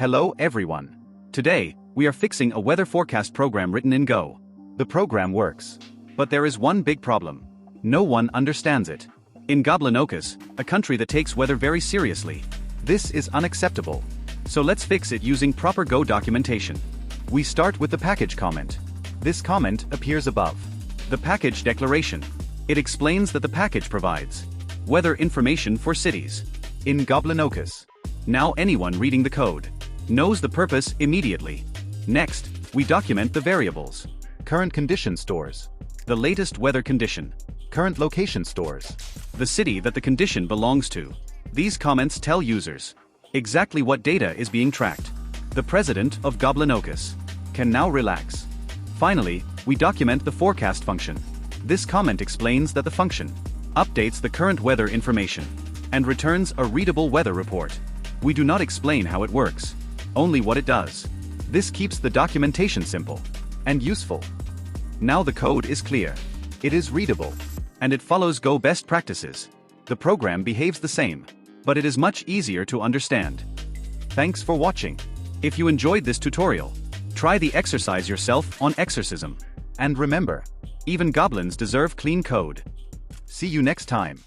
Hello everyone. Today, we are fixing a weather forecast program written in Go. The program works. But there is one big problem. No one understands it. In Goblinokus, a country that takes weather very seriously, this is unacceptable. So let's fix it using proper Go documentation. We start with the package comment. This comment appears above. The package declaration. It explains that the package provides weather information for cities in Goblinokus. Now anyone reading the code knows the purpose immediately. Next, we document the variables. Current condition stores the latest weather condition. Current location stores the city that the condition belongs to. These comments tell users exactly what data is being tracked. The president of Goblinokus can now relax. Finally, we document the forecast function. This comment explains that the function updates the current weather information and returns a readable weather report. We do not explain how it works, only what it does. This keeps the documentation simple and useful. Now the code is clear. It is readable, and it follows Go best practices. The program behaves the same, but it is much easier to understand. Thanks for watching. If you enjoyed this tutorial, try the exercise yourself on Exercism. And remember, even goblins deserve clean code. See you next time.